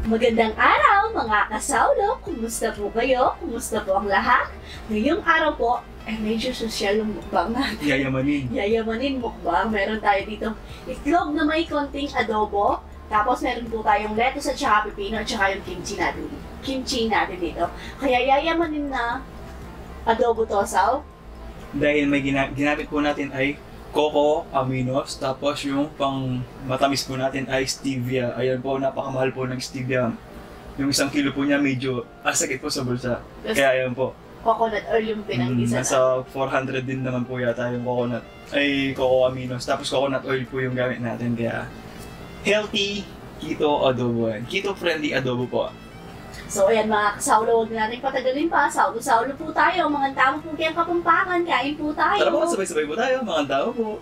Magandang araw mga kasaulo! Kumusta po kayo? Kumusta po ang lahat? Ngayong araw po, medyo social yung mukbang natin. Yayamanin mukbang. Meron tayo dito itlog na may konting adobo. Tapos meron po tayong lettuce at saka pipino at saka yung kimchi natin dito. Kaya yayamanin na adobo tosaw. Dahil may ginamit po natin ay coco aminos, tapos yung pang matamis po natin ay stevia. Ayan po, napakamahal po ng stevia. Yung 1 kilo po niya medyo sakit po sa bulsa. Kaya ayan po. Coconut oil yung pinanggisa nasa 400 din naman po yata yung coco aminos. Tapos coconut oil po yung gamit natin. Kaya healthy keto adobo. Keto-friendly adobo po. So ayan mga kasaulo, huwag natin patagalin pa. Saulo-saulo po tayo. Mga tao po kayang Kapampangan. Kain po tayo. Tara po, sabay-sabay po tayo. Mga tao po.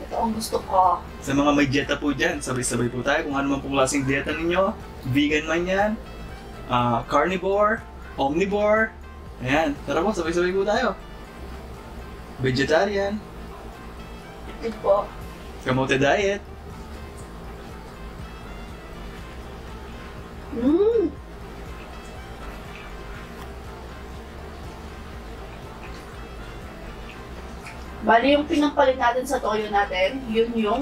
Ito ang gusto ko. Sa mga may dieta po dyan, sabay-sabay po tayo. Kung ano man pong klaseng dieta ninyo. Vegan man yan. Carnivore. Omnivore. Ayan. Tara po, sabay-sabay po tayo. Vegetarian. Ito po. Kamote diet. Bali yung pinampalit natin sa toyo natin, yun yung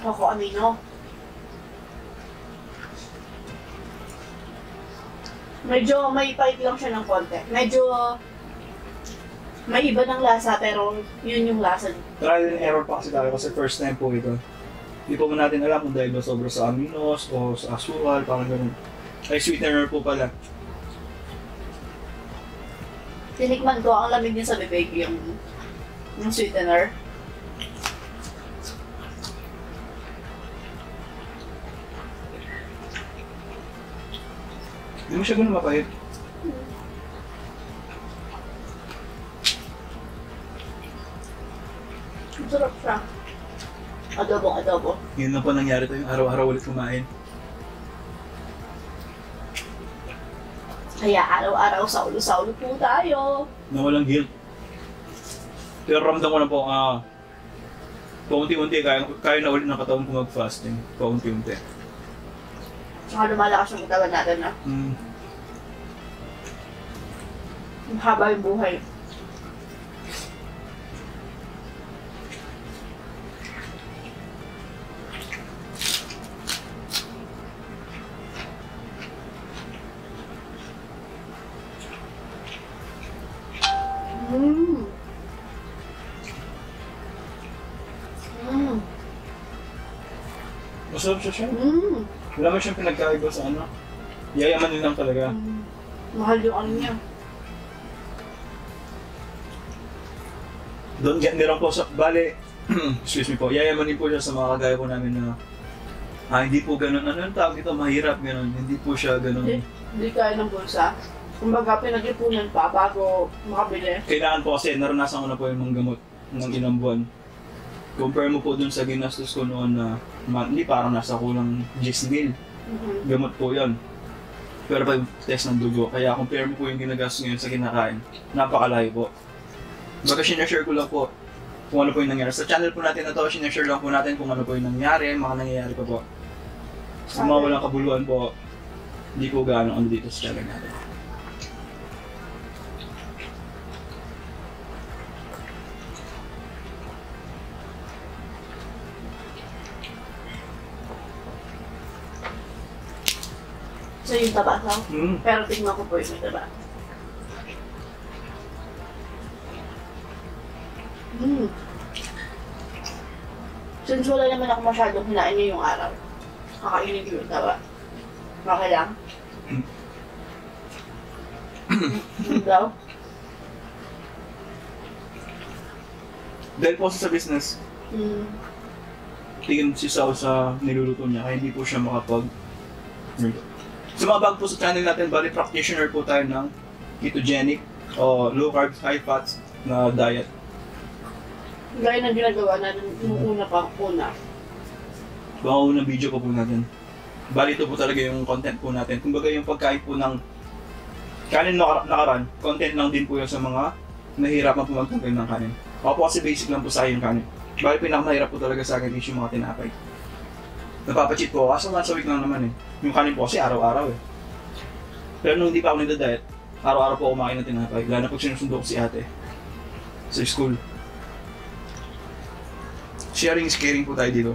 coco amino. Medyo may pait lang siya ng konti. Medyo may iba ng lasa pero yun yung lasa. Trial and error pa kasi tayo kasi first time po ito. Hindi po natin alam kung dahil ba sobra sa aminos o sa asukal, parang ganun. Ay, sweetener po pala. Tinikman ko, ang lamig niya sa bibig yung sweetener. Hindi mo siya ganun mapahit. Masarap siya. Adobo. Yun na po nangyari to yung araw-araw ulit kumain. Kaya araw-araw saulo-saulo po tayo. Na walang guilt. Pero ramdam ko na po, paunti-unti, kaya na ulit ng katawan ko mag-fasting. Paunti-unti. Saka lumalakas yung katawan natin, na. Haba yung buhay. Masarap siya. Wala mo siyang pinagkaiba sa ano. Yayamanin lang talaga. Mahal yung ano niya. Don't get me wrong po sa, bale, excuse me po, yayamanin po siya sa mga kagaya po namin na hindi po ganun, ano yung tawag ito, mahirap ganun, hindi po siya ganun. Hindi kaya ng bulsa. Kumbaga, pinag-ipunan pa bago makabili. Kailangan po kasi naranasan ko na po yung mga gamot ng ilang buwan. Compare mo po dun sa ginastos ko noon na monthly, parang nasa kulang 10,000. Gamot po yun. Pero pa yung test ng dugo, kaya compare mo po yung ginagastos ngayon sa kinakain, napakalayo po. Baga sinashare ko lang po kung ano po yung nangyari. Sa channel po natin na to, sinashare lang po natin kung ano po yung nangyari, mga nangyayari pa po. Sa mga walang kabuluhan po, hindi po gaano ano dito sa channel natin. So yung taba, no? Pero tingnan ko po yung may taba. Since wala naman ako masyadong hinain ngayong araw, kakainin ko yung taba. Okay lang? Daw? Dahil po sa business, tingin si Sao sa niluluto niya, kaya hindi po siya makapag... Sa mga bago po sa channel natin, bali practitioner po tayo ng ketogenic o low carbs, high fats na diet. Gaya ng ginagawa natin yung una. Baka unang video po natin. Bali ito po talaga yung content po natin. Kumbaga yung pagkain po ng kanin nakaran, content lang din po yun sa mga nahihirapan po magtanggal ng kanin. Ako po kasi basic lang po sa akin yung kanin. Bali pinakamahirap po talaga sa akin is yung mga tinapay. Napapacheat po ako, kaso once a week lang naman eh. Yung kanin po kasi araw-araw eh. Pero nung hindi pa ako nagda-diet, araw-araw po ako kumakain ng tinapay. Lalo na pag sinusundo ko si ate sa school. Sharing is caring po tayo dito.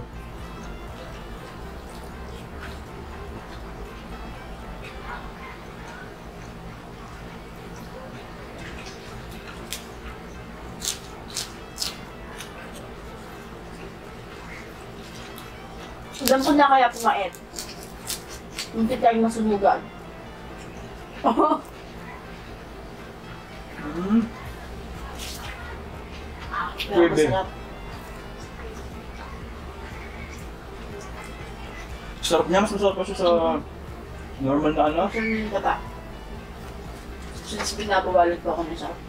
Alam ko na kaya pumain. Hindi tayo masunugan. Pero masarap. Sarap niya, mas masarap pa siya sa normal na ano. Masarap yung taba. Since binabawalan po ako ng sarap.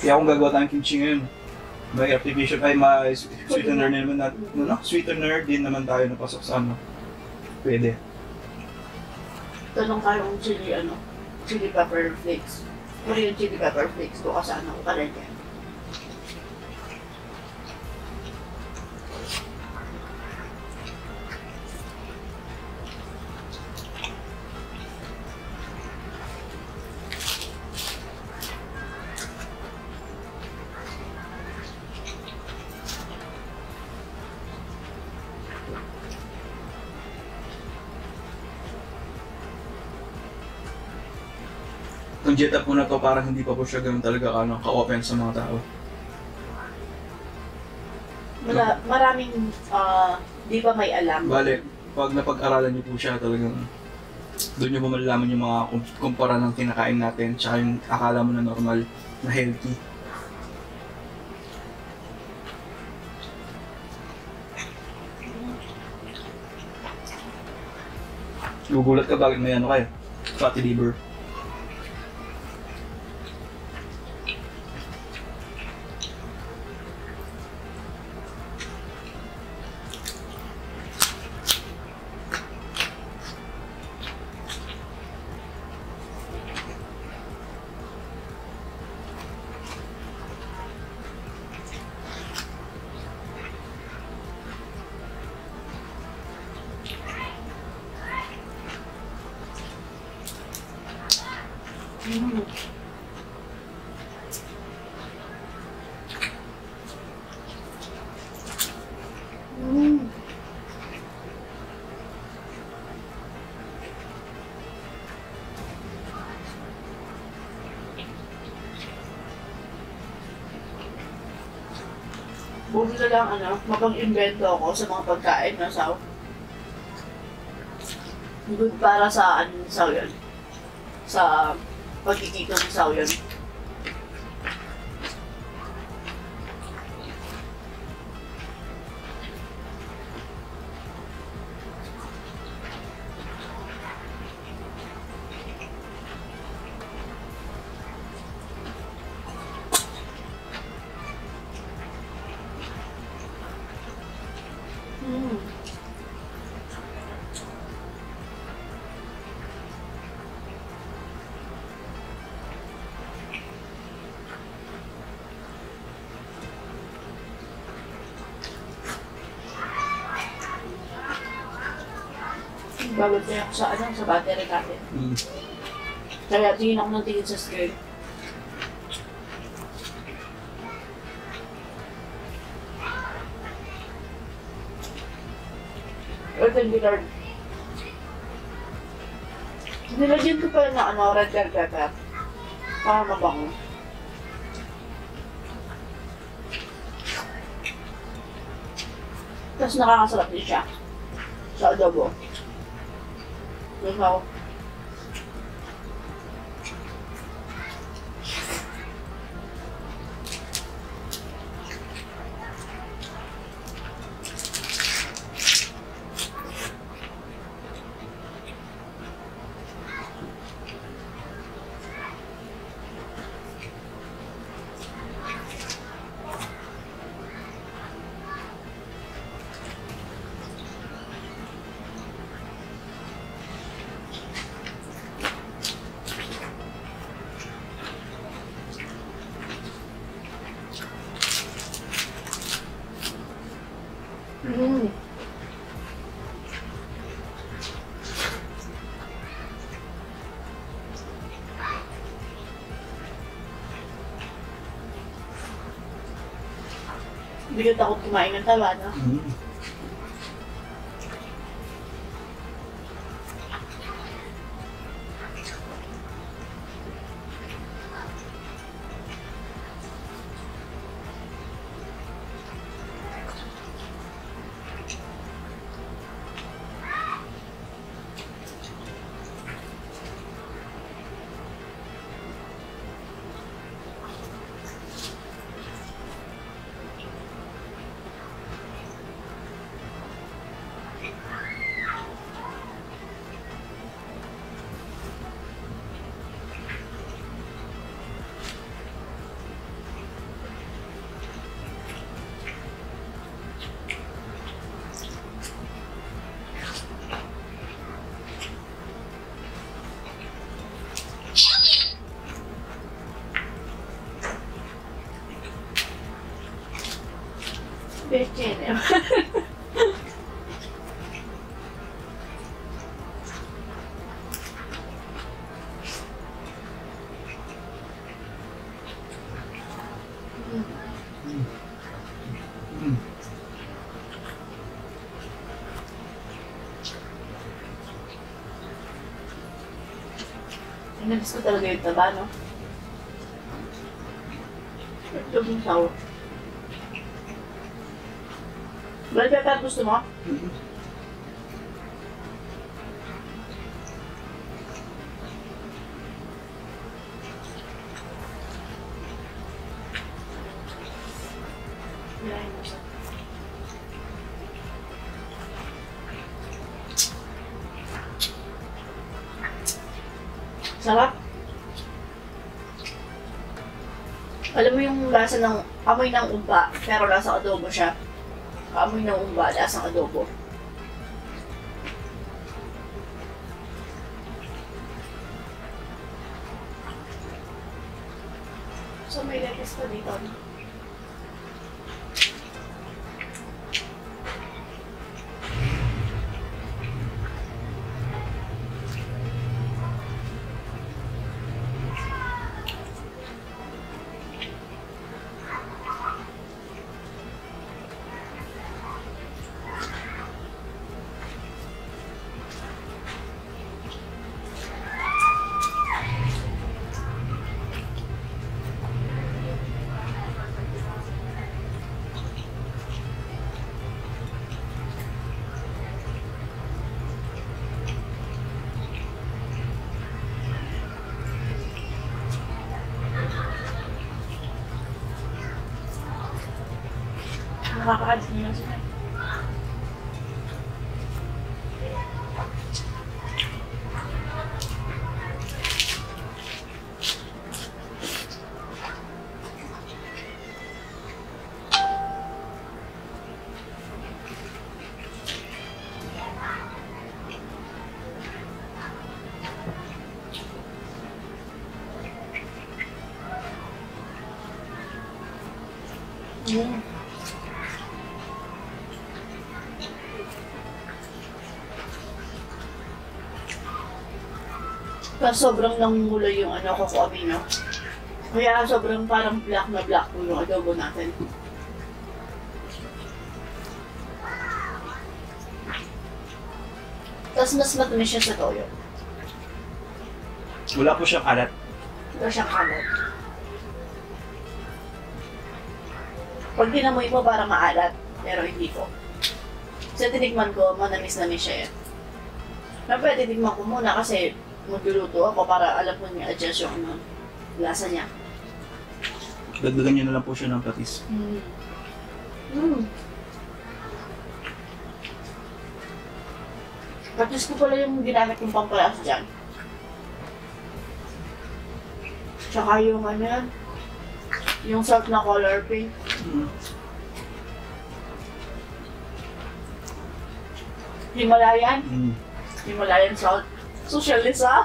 Kaya kung gagawa tayong kimchi ngayon, may artificial, ay may sweetener na naman natin, no? Sweetener din naman tayo napasok sa ano. Pwede. Tanong tayo kung chili pepper flakes. Pero yung chili pepper flakes ko kasi ano ko ka rin yan. Ang jet up po na to, parang hindi pa po siya ganun talaga ka-open sa mga tao. Maraming di ba may alam? Bale, pag napag-aralan niyo po siya talagang doon niyo po malalaman yung mga kumpara ng kinakain natin tsaka yung akala mo na normal, na healthy. Gugulat ka bakit may ano kayo? Fatty liver. Buti na lang mapag-invento ako sa mga pagkain na saw. Good para sa saw yun. Sa pagkikito ng saw yun. Bawal kaya ako sa battery natin. Kaya tingin ako ng tingin sa screen. Oh, thank you, Lord. Nilagyan ko pala na red bell pepper. Para mabango. Tapos nakakasarap din siya. Sa adobo. Wow. Mm. Hindi ka takot kumain ng taba, no? Mm. Best channel. Mm. Nabis ko talaga yung taba, no? Ito yung sour. Bell pepper, gusto mo? Mm. Yan. Sarap. Alam mo yung lasa ng amoy ng umba, pero lasa adobo siya. Amoy ng umba, lasang adobo. So may lettuce pa dito. Nakaka-ads niyo sila. Pero sobrang namumulay yung coco amino. Kaya sobrang parang black na black po yung adobo natin. Tapos mas matamis siya sa toyo. Wala po siyang alat. Wala siyang kalat. Pag dinamoy mo para maalat, pero hindi po. Sa tinikman ko, manamis-namis siya yan. Pero pwede titikman ko muna kasi magluluto ako para alam ko niya adjust yung lasa niya. Dagdagan niyo na lang po siya ng patis. Patis ko pala yung ginamit yung pampalas dyan. Tsaka yung yung salt na color pink. Himalayan. Himalayan salt. Social nisa.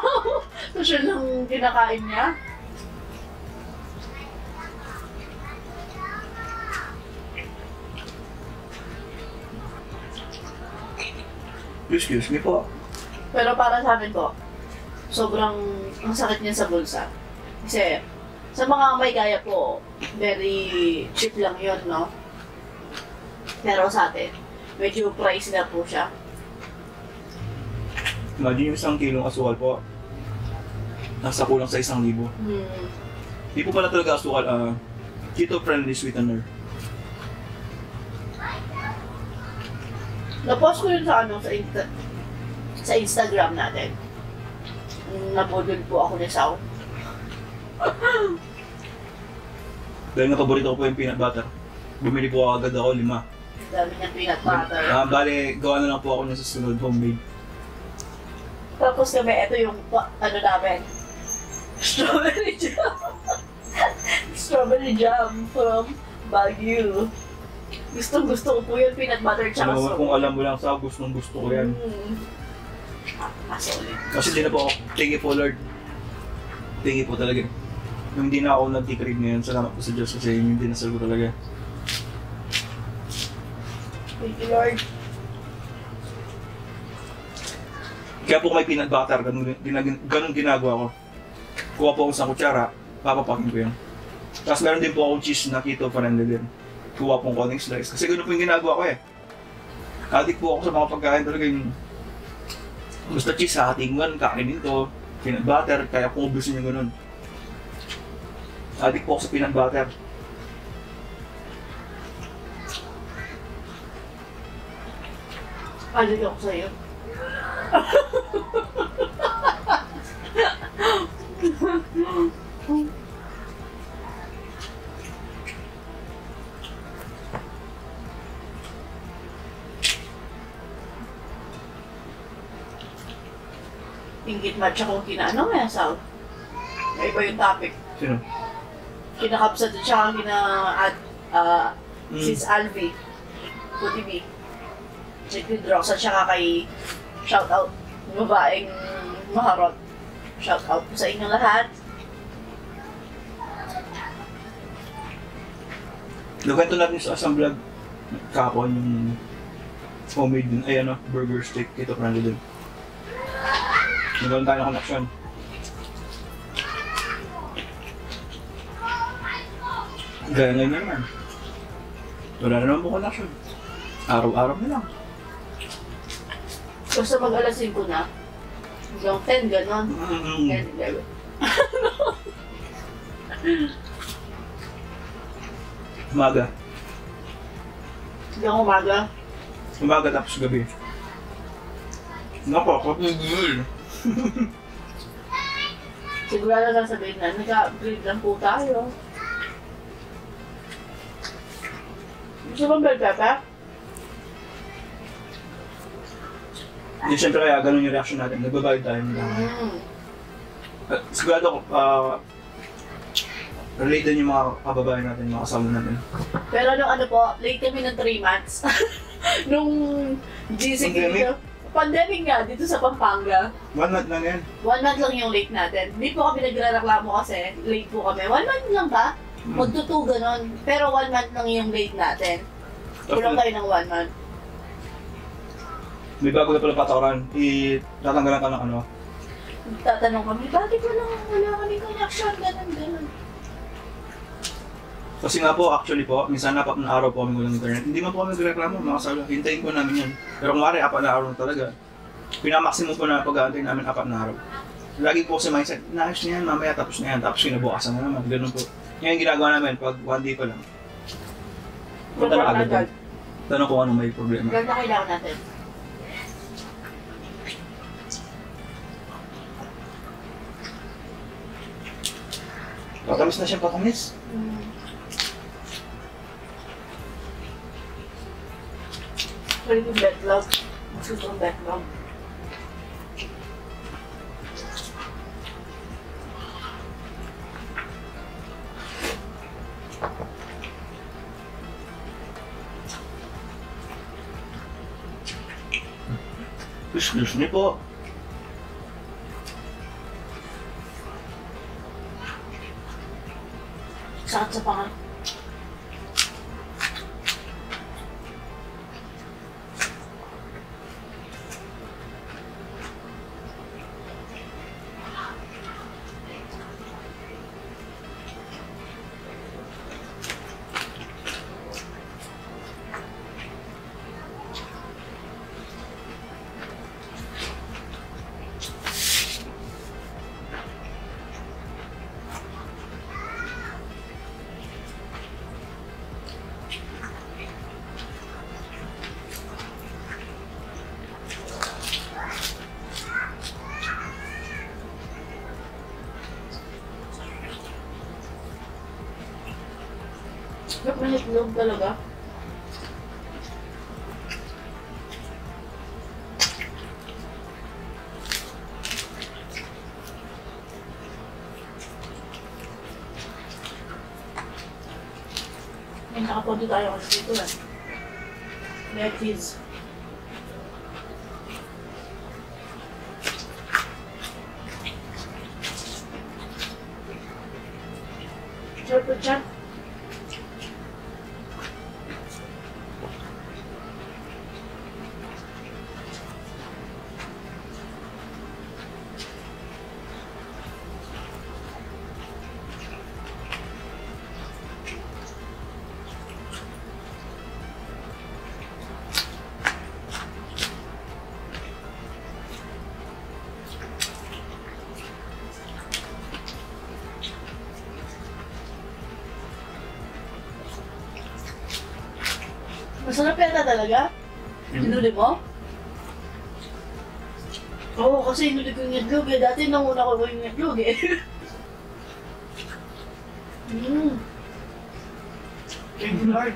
Social ng kinakain niya. Excuse me po. Pero para sa amin po, sobrang ang sakit niya sa bulsa. Kasi sa mga may kaya po, very cheap lang yun, no? Pero sa atin, medyo price na po siya. Imagine yung 1 kilong asukal po. Nasa kulang sa 1,000. Di po pala talaga asukal, keto-friendly sweetener. Na-post ko yun sa sa Instagram natin. Nabudol po ako ni Sao. Dahil nga paborito ko po yung peanut butter. Bumili po agad ako 5. Dami niyang peanut butter. Bale, gawa na lang po ako ng susunod homemade. Tapos kami, ito yung ano namin. Strawberry jam. Strawberry jam from Baguio. Gusto ko po yun, peanut butter tsaka Ano, kung alam mo lang sa gusto ko yan. Solid. Kasi di na po ako, thank you po Lord. Thank you po talaga. Yung hindi na ako nag-crave ngayon, salamat po sa Diyos kasi yung dinasal ko talaga. Thank you Lord. Kaya po may peanut butter, ganun ginagawa ko. Kuha po ako sa kutsara, papapakin ko yun. Tapos meron din po akong cheese na keto-friendly din. Kuha pong konting slice. Kasi ganun po yung ginagawa ko eh. Addict po ako sa mga pagkain talaga yung basta cheese, hahatingan, kakainin ko, peanut butter, kaya kung ubusin yung ganun. Addict po ako sa peanut butter. Addict ako sa'yo. Ingit matcha kung kinaano nga sa may iba yung topic. Sino? Kinakapsat at saka Sis Alvi. Puti Liquid Rocks at saka kay shoutout yung babaeng maharot. Shoutout po sa inyong lahat. Nagkwento natin sa isang vlog kapon yung homemade din, ay ano, burger steak, keto-friendly din. Nagkaroon tayo ng connection. Gaya ngayon na naman. Wala na naman po connection. Araw-araw na lang. Basta mag-alas 5 na. Hanggang 10, gano'n. 10, 11. Umaga. Hanggang umaga. Umaga tapos gabi. Napakapagul. Sigurado lang sabihin na, nag-upgrade lang po tayo. Gusto bang bell pepper? Hindi, siyempre kaya ganun yung reaction natin. Nagbabayad tayo ng sigurado related yung mga kababayan natin, mga kasama natin. Pero nung ano po, late kami ng 3 months. Nung GC dito. Pandemic nga, dito sa Pampanga. 1 month lang yan. 1 month lang yung late natin. Hindi po kami nagre-reklamo kasi late po kami. 1 month lang ba? Magtutu ganon. Pero 1 month lang yung late natin. Kulang kayo ng 1 month. May bago na pala patakaran. Tatanggalan ka ng ano. Tatanong kami, bakit wala kaming connection? Ganon. Kasi nga po, actually po, minsan 4 na araw po kami walang internet. Hindi man po kami nagreklamo, mga kasalo. Hintayin po namin yan. Pero kung mari, 4 na araw na talaga. Pinamaximum po na pag-aantay namin 4 na araw. Lagi po kasi mindset, naayos na yan, mamaya tapos na yan. Tapos kinabukasan na naman, ganun po. Yan yung ginagawa namin pag 1 day pa lang. Punta na agad. Tanong kung anong may problema. Ganda kailangan natin. Patamis na siya, patamis. Pwede yung betlog. Gusto yung betlog. Excuse me po. Sakit sa pangan. Sarap na itlog talaga. May nakapunto tayo kasi dito eh. May cheese. Sarap po siya. Masarap yata talaga. Hinuli mo? Oo, kasi hinuli ko yung itlog eh. Dati nanguna ko yung itlog eh. Thank you, Lord.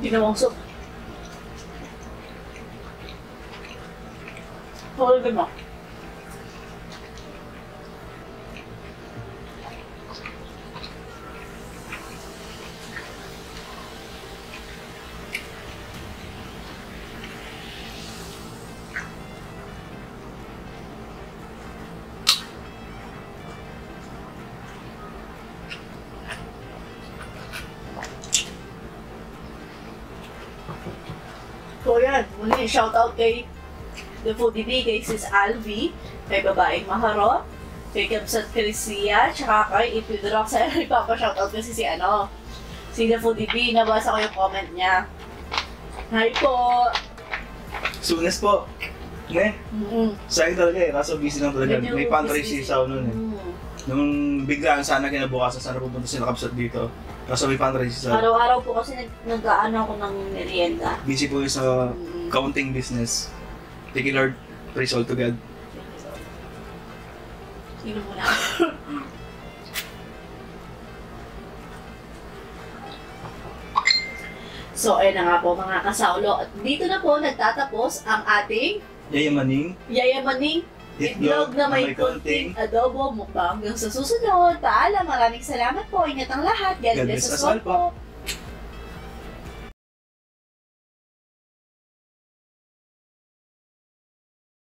Ginawang soup. Hold mo. So yan, muli shoutout kay The Foodie Bee, kay Sis Alvi, kay Babaeng Maharot, kay Kapsat Crisia, tsaka kay Ipidrock. Sa'yo ipapa-shoutout kasi si The Foodie Bee, nabasa ko yung comment niya. Hi po! Sunes po. Ne? Sayang talaga eh, kaso busy lang talaga. May pantry si Sao nun eh. Nung biglaan sana kinabukasan, sana pupunta sila Kapsat dito. Kaso may pantry si Sao. Araw-araw po kasi nag-aano ako ng merienda. Busy po yung sa counting business. Thank you Lord, praise all to God. Sino muna? So, ayun na nga po mga kasaulo. At dito na po nagtatapos ang ating Yayamaning itlog na may konting adobo mukbang. Hanggang sa susunod. Paalam, maraming salamat po. Ingat ang lahat. God bless us all po.